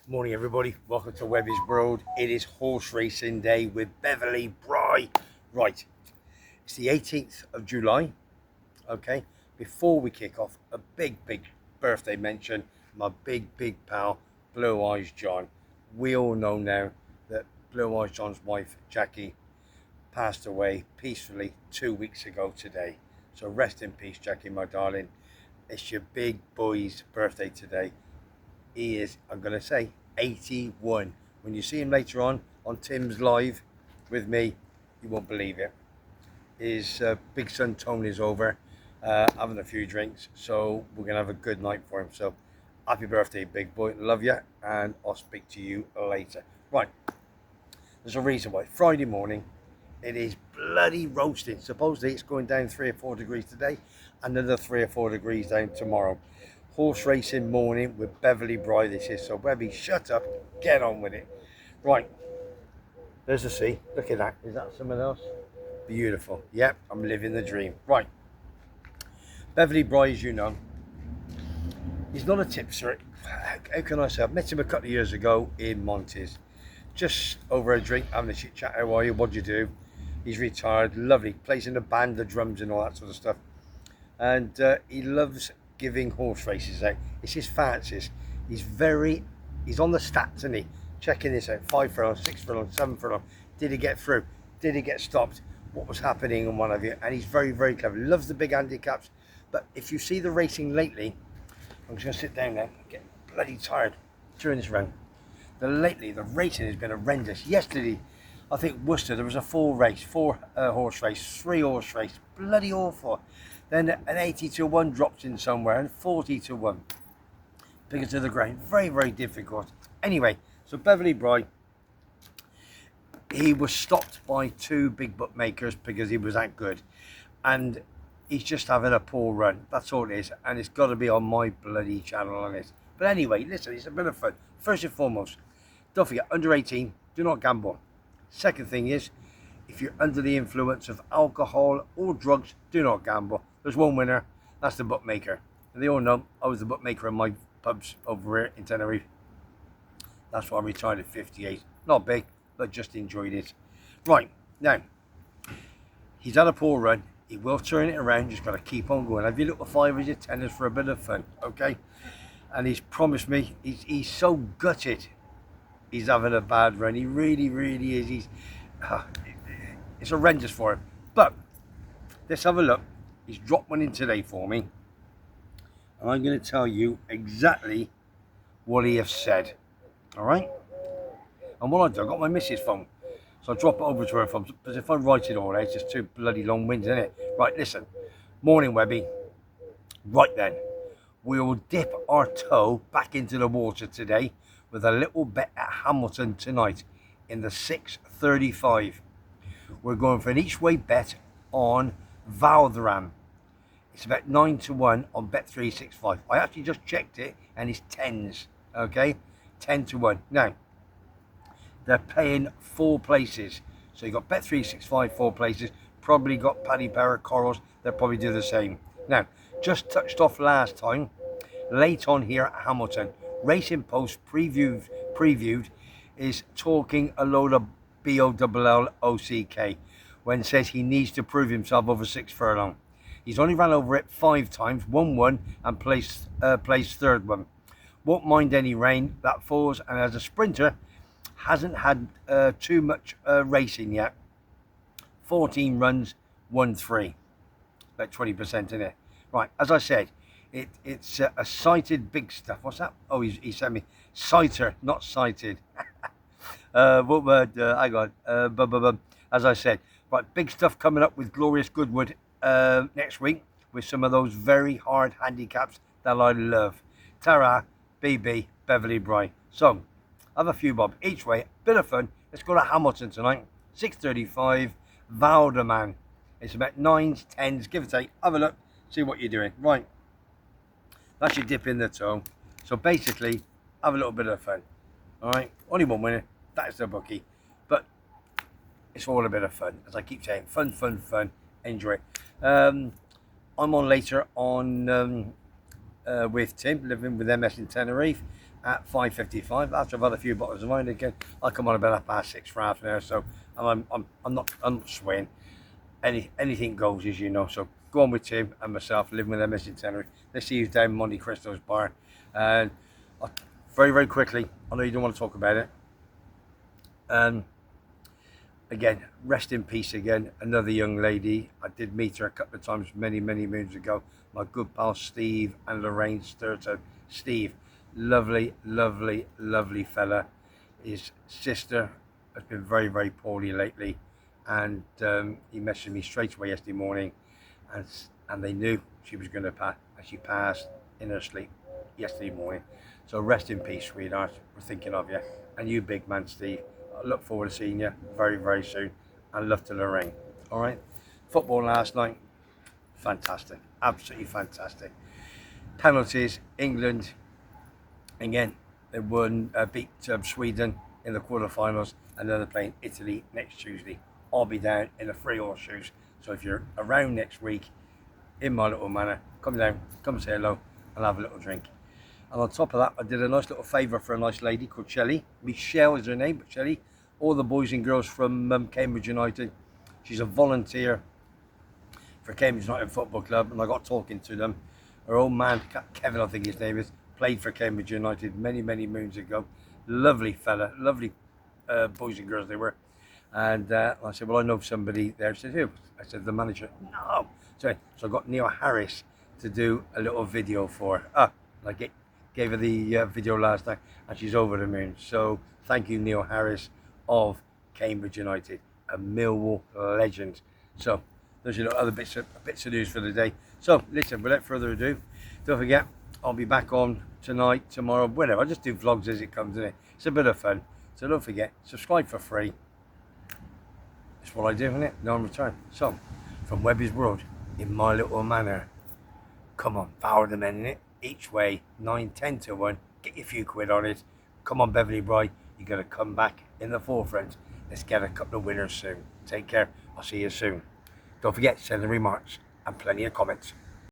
Morning everybody, welcome to WEBBY'S World. It is horse racing day with Beverly Bry. Right, it's the 18th of July, okay? Before we kick off, a big birthday mention, my big pal, Blue Eyes John. We all know now that Blue Eyes John's wife, Jackie, passed away peacefully 2 weeks ago today. So rest in peace, Jackie, my darling. It's your big boy's birthday today. He is, I'm going to say, 81. When you see him later on Tim's live with me, you won't believe it. His big son Tony's over having a few drinks, so we're going to have a good night for him. So happy birthday, big boy. Love you, and I'll speak to you later. Right, there's a reason why. Friday morning, it is bloody roasting. Supposedly it's going down 3 or 4 degrees today, another 3 or 4 degrees down tomorrow. Horse racing morning with Beverly Bry this is. So Webby, shut up, get on with it. Right, there's the sea. Look at that. Is that someone else? Beautiful. Yep, I'm living the dream. Right, Beverly Bry, as you know, he's not a tipster. How can I say? I've met him a couple of years ago in Montes. Just over a drink, having a chit chat. How are you? What do you do? He's retired. Lovely. Plays in a band, the drums and all that sort of stuff. And he loves giving horse races out. It's his fancies. He's on the stats, isn't he? Checking this out. 5 furlongs, 6 furlongs, 7 furlongs. Did he get through? Did he get stopped? What was happening and what have you? And he's very clever. Loves the big handicaps. But if you see the racing lately, I'm just going to sit down now. I'm getting bloody tired during this round. Lately, the racing has been horrendous. Yesterday, I think Worcester, there was a 4 horse race, 3 horse race. Bloody awful. Then an 80 to 1 dropped in somewhere and 40 to 1. Bigger to the ground. Very difficult. Anyway, so Beverly Bry, he was stopped by 2 big bookmakers because he was that good. And he's just having a poor run. That's all it is. And it's got to be on my bloody channel on this. But anyway, listen, it's a bit of fun. First and foremost, don't forget, under 18, do not gamble. Second thing is, if you're under the influence of alcohol or drugs, do not gamble. There's one winner, that's the bookmaker. And they all know I was the bookmaker in my pubs over here in Tenerife. That's why I retired at 58. Not big, but just enjoyed it. Right, now, he's had a poor run. He will turn it around, just got to keep on going. Have your little 5s, your 10s for a bit of fun, okay? And he's promised me, he's so gutted he's having a bad run. He really is. It's horrendous for him. But let's have a look. He's dropped one in today for me. And I'm going to tell you exactly what he has said. All right? And what I do, I've got my missus' phone. So I drop it over to her phone. Because if I write it all out, it's just too bloody long winded, isn't it? Right, listen. Morning, Webby. Right then. We will dip our toe back into the water today with a little bet at Hamilton tonight in the 6:35. We're going for an each way bet on Valderam. It's about 9 to 1 on Bet365. I actually just checked it and it's 10s. Okay, 10 to 1. Now, they're paying 4 places. So you've got Bet365, 4 places. Probably got Paddy Power Corals. They'll probably do the same. Now, just touched off last time. Late on here at Hamilton. Racing Post previewed is talking a load of BOLLOCK when says he needs to prove himself over 6 furlong. He's only ran over it 5 times, won and placed third one. Won't mind any rain that falls, and as a sprinter, hasn't had too much racing yet. 14 runs, won 3. About 20% in it. Right, as I said, it's a sighted big stuff. What's that? Oh, he sent me sighter, not sighted. What word? Hang on. As I said, right, big stuff coming up with Glorious Goodwood next week with some of those very hard handicaps that I love. Tara, BB, Beverly Bry. So, have a few bob each way. Bit of fun. Let's go to Hamilton tonight. 6:35. Valdeman. It's about 9s, 10s, give or take. Have a look. See what you're doing. Right. That's your dip in the toe. So basically, have a little bit of fun. All right. Only one winner. That's the bookie. But it's all a bit of fun. As I keep saying, fun. Enjoy it. I'm on later on with Tim, living with MS in Tenerife. at 5:55. After I've had a few bottles of wine again, I'll come on about 6:30 for half an hour. So I'm not swaying. Anything goes, as you know. So go on with Tim and myself, living with MS in Tenerife. Let's see you down Monte Cristo's bar. And very, very quickly, I know you don't want to talk about it. Again, rest in peace again. Another young lady. I did meet her a couple of times many, many moons ago. My good pal Steve and Lorraine Sturton. Steve, lovely, lovely, lovely fella. His sister has been very, very poorly lately, and he messaged me straight away yesterday morning, and they knew she was going to pass, and she passed in her sleep yesterday morning. So rest in peace, sweetheart. We're thinking of you, and you, big man, Steve. I look forward to seeing you very, very soon, and love to Lorraine. All right. Football last night, fantastic, absolutely fantastic. Penalties, England again, they beat Sweden in the quarterfinals, and then they're playing Italy next Tuesday. I'll be down in the 3 horseshoes, so if you're around next week in my little manor, come down, come say hello, and have a little drink. And on top of that, I did a nice little favour for a nice lady called Shelley. Michelle is her name, but Shelley, all the boys and girls from Cambridge United. She's a volunteer for Cambridge United Football Club, and I got talking to them. Her old man, Kevin, I think his name is, played for Cambridge United many, many moons ago. Lovely fella, lovely boys and girls they were. And I said, well, I know somebody there. She said, who? I said, the manager. No. So I got Neil Harris to do a little video for her. I gave her the video last night, and she's over the moon. So thank you, Neil Harris of Cambridge United, a Millwall legend. So those are your other bits of news for the day. So listen, without further ado, don't forget, I'll be back on tonight, tomorrow, whenever. I just do vlogs as it comes, innit? It's a bit of fun. So don't forget, subscribe for free. That's what I do, innit? No return. So, from Webby's World, in my little manor, come on, power the men, innit? Each way, 9, 10 to 1. Get your few quid on it. Come on, Beverly Bride. You're going to come back in the forefront. Let's get a couple of winners soon. Take care. I'll see you soon. Don't forget, send the remarks and plenty of comments.